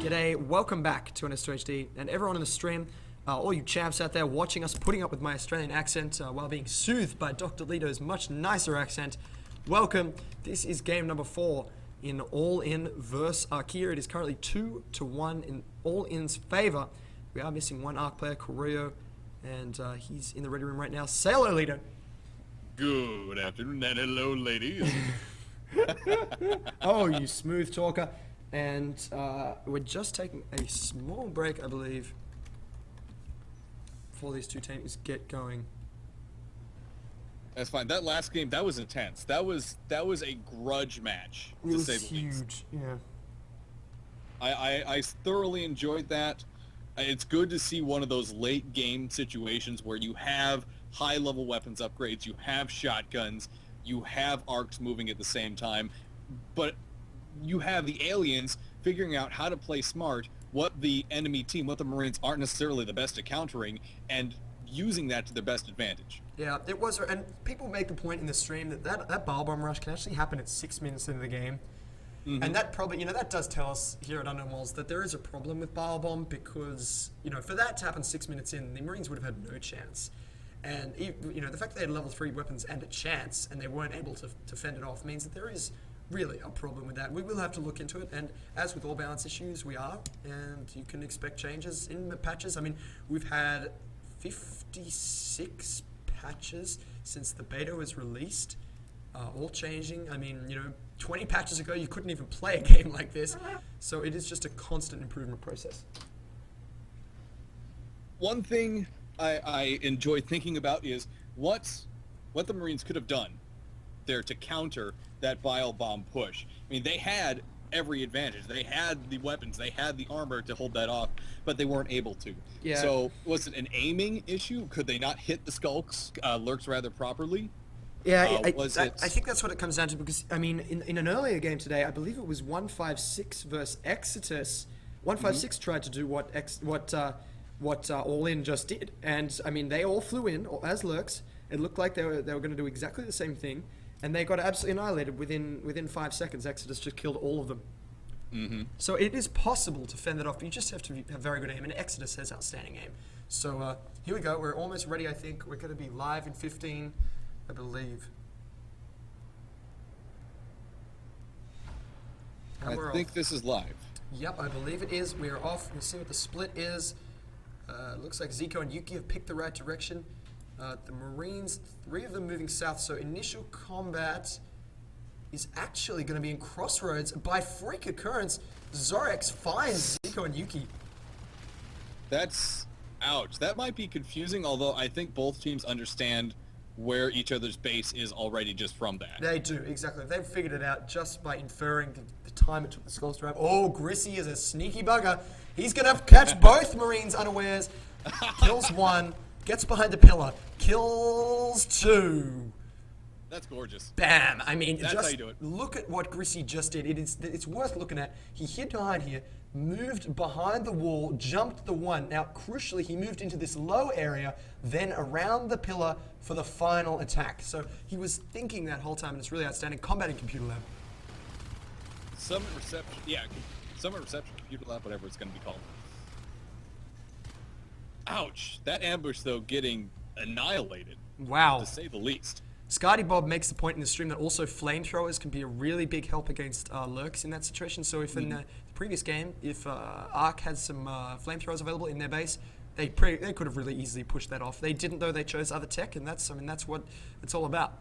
G'day, welcome back to NS2HD, and everyone in the stream, all you champs out there watching us, putting up with my Australian accent while being soothed by Dr. Lito's much nicer accent. Welcome. This is game number 4 in All In versus Archaea. It is currently 2-1 in All In's favor. We are missing one Arc player, Kharaa, and he's in the ready room right now. Say hello, Lito. Good afternoon and hello, ladies. Oh, you smooth talker. And we're just taking a small break, I believe, before these two teams get going. That's fine. That last game, that was intense. That was a grudge match, to say the least. Yeah. I thoroughly enjoyed that. It's good to see one of those late game situations where you have high level weapons upgrades, you have shotguns, you have arcs moving at the same time, but you have the aliens figuring out how to play smart, what the enemy team, what the Marines aren't necessarily the best at countering, and using that to their best advantage. Yeah, it was, and people make the point in the stream that bile bomb rush can actually happen at 6 minutes into the game. Mm-hmm. And that probably, that does tell us here at Unknown Walls that there is a problem with bile bomb because, for that to happen 6 minutes in, the Marines would have had no chance. And, the fact that they had level 3 weapons and a chance and they weren't able to fend it off means that there is really a problem with that. We will have to look into it, and as with all balance issues, we are, and you can expect changes in the patches. I mean, we've had 56 patches since the beta was released, all changing. I mean, 20 patches ago, you couldn't even play a game like this, so it is just a constant improvement process. One thing I enjoy thinking about is what the Marines could have done there to counter that bile bomb push. I mean, they had every advantage. They had the weapons, they had the armor to hold that off, but they weren't able to. Yeah. So was it an aiming issue? Could they not hit the skulks, lurks rather properly? Yeah, I think that's what it comes down to, because, I mean, in an earlier game today, I believe it was 156 versus Exodus. 156 tried to do what All In just did, and, I mean, they all flew in as lurks. It looked like they were going to do exactly the same thing, and they got absolutely annihilated within 5 seconds. Exodus just killed all of them. Mm-hmm. So it is possible to fend that off, but you just have to have very good aim, and Exodus has outstanding aim. So here we go. We're almost ready, I think. We're going to be live in 15, I believe. And I think this is live. Yep, I believe it is. We are off. We'll see what the split is. Looks like Zico and Yuki have picked the right direction. The Marines, 3 of them moving south, so initial combat is actually going to be in Crossroads. By freak occurrence, Zorex finds Zico and Yuki. That's ouch. That might be confusing, although I think both teams understand where each other's base is already just from that. They do, exactly. They've figured it out just by inferring the time it took the Skulls to arrive. Oh, Grissy is a sneaky bugger. He's going to catch both Marines unawares. Kills 1. Gets behind the pillar, kills 2. That's gorgeous. Bam! I mean, that's just how you do it. Look at what Grissy just did. It's worth looking at. He hid behind here, moved behind the wall, jumped the 1. Now, crucially, he moved into this low area, then around the pillar for the final attack. So he was thinking that whole time, and it's really outstanding. Combat in Computer Lab. Summit Reception, Computer Lab, whatever it's going to be called. Ouch. That ambush, though, getting annihilated. Wow. To say the least. Scotty Bob makes the point in the stream that also flamethrowers can be a really big help against lurks in that situation. So if in the previous game, if Arc had some flamethrowers available in their base, they could have really easily pushed that off. They didn't, though. They chose other tech, and that's what it's all about.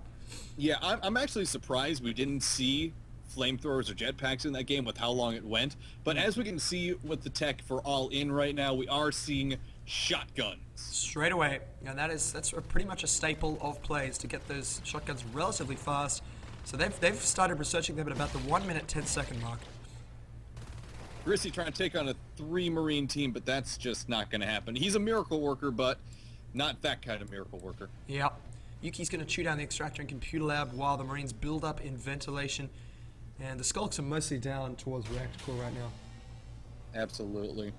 Yeah, I'm actually surprised we didn't see flamethrowers or jetpacks in that game with how long it went. But as we can see with the tech for All In right now, we are seeing shotguns. Straight away, and that's pretty much a staple of plays to get those shotguns relatively fast. So they've started researching them at about the 1 minute 10 second mark. Grissy trying to take on a 3 Marine team, but that's just not going to happen. He's a miracle worker, but not that kind of miracle worker. Yep. Yuki's going to chew down the extractor in Computer Lab while the Marines build up in ventilation, and the Skulks are mostly down towards Reactor Core right now. Absolutely.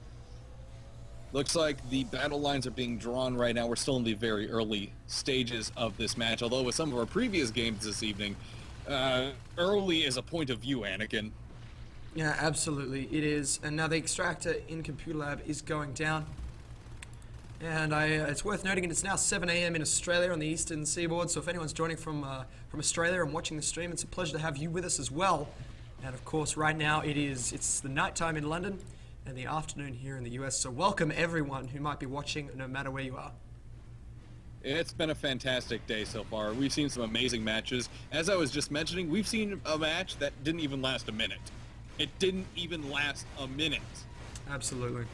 Looks like the battle lines are being drawn right now. We're still in the very early stages of this match, although with some of our previous games this evening, early is a point of view, Anakin. Yeah, absolutely, it is. And now the extractor in Computer Lab is going down. And it's worth noting it's now 7 a.m. in Australia on the eastern seaboard. So if anyone's joining from Australia and watching the stream, it's a pleasure to have you with us as well. And of course, right now it's the nighttime in London and the afternoon here in the US. So welcome everyone who might be watching, no matter where you are. It's been a fantastic day so far. We've seen some amazing matches. As I was just mentioning, we've seen a match that didn't even last a minute. It didn't even last a minute. Absolutely.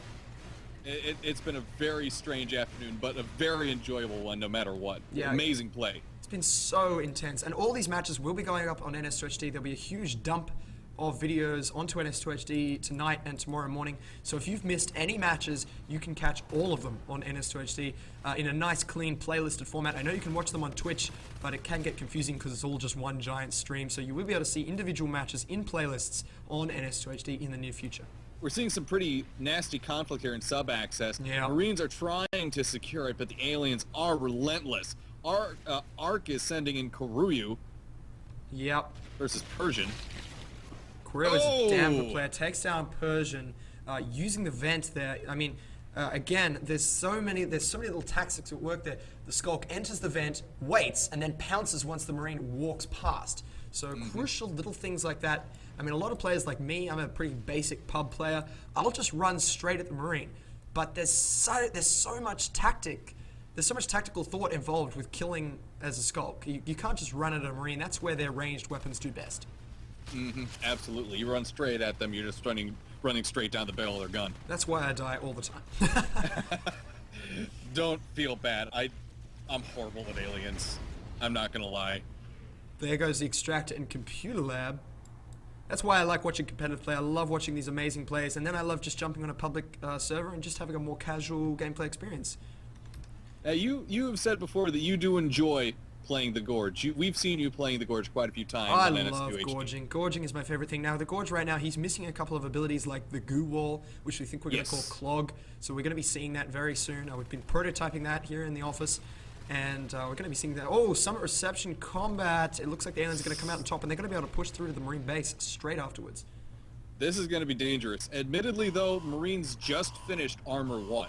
It's been a very strange afternoon, but a very enjoyable one no matter what. Yeah, amazing play. It's been so intense. And all these matches will be going up on NS2HD. There'll be a huge dump of videos onto NS2HD tonight and tomorrow morning. So if you've missed any matches, you can catch all of them on NS2HD in a nice, clean, playlisted format. I know you can watch them on Twitch, but it can get confusing because it's all just one giant stream. So you will be able to see individual matches in playlists on NS2HD in the near future. We're seeing some pretty nasty conflict here in sub-access. Yeah. Marines are trying to secure it, but the aliens are relentless. Arc is sending in Kharaa Yep. versus Persian. Kharaa is a damn good player. Takes down Persian using the vent there. I mean, again, there's so many little tactics at work there. The Skulk enters the vent, waits, and then pounces once the Marine walks past. So crucial little things like that. I mean, a lot of players like me, I'm a pretty basic pub player. I'll just run straight at the Marine. But there's so much tactical thought involved with killing as a Skulk. You can't just run at a Marine. That's where their ranged weapons do best. Absolutely. You run straight at them, you're just running straight down the barrel of their gun. That's why I die all the time. Don't feel bad. I'm horrible with aliens. I'm not gonna lie. There goes the extractor in Computer Lab. That's why I like watching competitive play. I love watching these amazing plays, and then I love just jumping on a public server and just having a more casual gameplay experience. You have said before that you do enjoy playing the Gorge. We've seen you playing the Gorge quite a few times on NS2HD. I love gorging. Gorging is my favorite thing. Now, the Gorge right now, he's missing a couple of abilities like the Goo Wall, which we think we're going to call Clog. So we're going to be seeing that very soon. We've been prototyping that here in the office. And we're going to be seeing that. Oh, Summit Reception Combat. It looks like the aliens are going to come out on top, and they're going to be able to push through to the Marine base straight afterwards. This is going to be dangerous. Admittedly, though, Marines just finished Armor 1.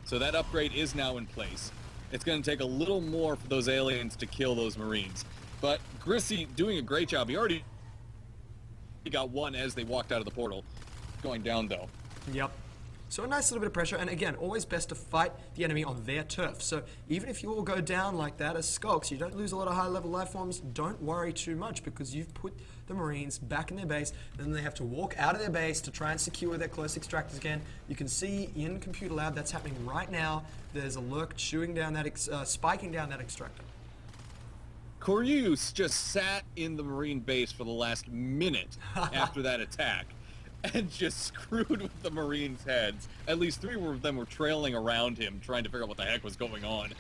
So that upgrade is now in place. It's going to take a little more for those aliens to kill those Marines. But Grissy doing a great job. He already got one as they walked out of the portal. Going down, though. Yep. So a nice little bit of pressure, and again, always best to fight the enemy on their turf. So even if you all go down like that as Skulks, you don't lose a lot of high-level life forms, don't worry too much because you've put the Marines back in their base, and then they have to walk out of their base to try and secure their close extractors again. You can see in Computer Lab that's happening right now. There's a lurk chewing down that, spiking down that extractor. Kharaa just sat in the Marine base for the last minute after that attack. And just screwed with the Marines' heads. At least 3 of them were trailing around him, trying to figure out what the heck was going on.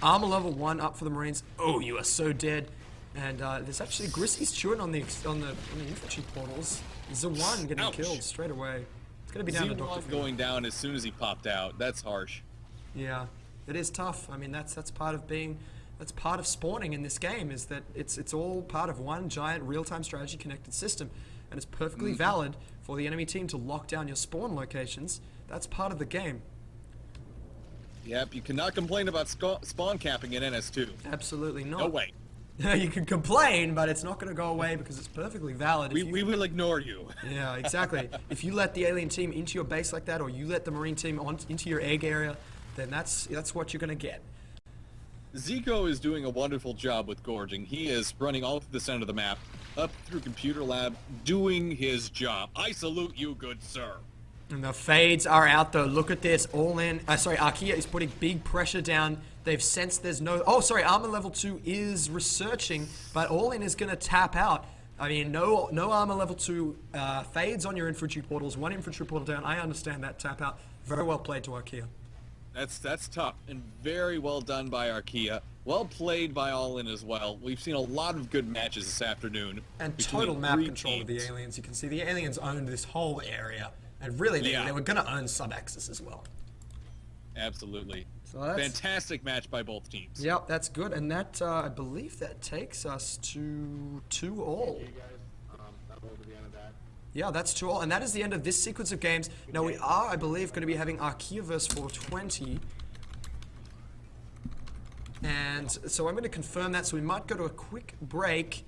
Armor level 1 up for the Marines. Oh, you are so dead. And there's actually Grissy's chewing on the infantry portals. Z1 getting killed straight away. It's gonna be down to Dr. going down as soon as he popped out. That's harsh. Yeah, it is tough. I mean, that's part of being. That's part of spawning in this game. Is that it's all part of one giant real-time strategy connected system. And it's perfectly valid for the enemy team to lock down your spawn locations. That's part of the game. Yep, you cannot complain about spawn capping in NS2. Absolutely not. No way. You can complain, but it's not going to go away because it's perfectly valid. We will ignore you. Yeah, exactly. If you let the alien team into your base like that, or you let the Marine team into your egg area, then that's what you're going to get. Zico is doing a wonderful job with gorging. He is running all through the center of the map, up through Computer Lab, doing his job. I salute you, good sir. And the fades are out though. Look at this. All in. Archaea is putting big pressure down. They've sensed there's no... Oh, sorry. Armor level 2 is researching, but All in is going to tap out. I mean, no armor level 2 fades on your infantry portals. 1 infantry portal down. I understand that tap out. Very well played to Archaea. That's tough and very well done by Archaea. Well played by All In as well. We've seen a lot of good matches this afternoon. And total map control of the aliens. You can see the aliens owned this whole area. And really, they were going to own sub-axis as well. Absolutely. So that's, fantastic match by both teams. Yep, that's good. And that, I believe that takes us to 2-all. Hey guys, to the end of that. Yeah, that's true. And that is the end of this sequence of games. Now we are, I believe, going to be having Archaea vs 420. And so I'm going to confirm that. So we might go to a quick break.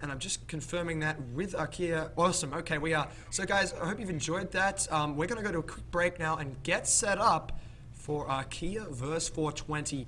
And I'm just confirming that with Archaea. Awesome. Okay, we are. So guys, I hope you've enjoyed that. We're going to go to a quick break now and get set up for Archaea vs 420.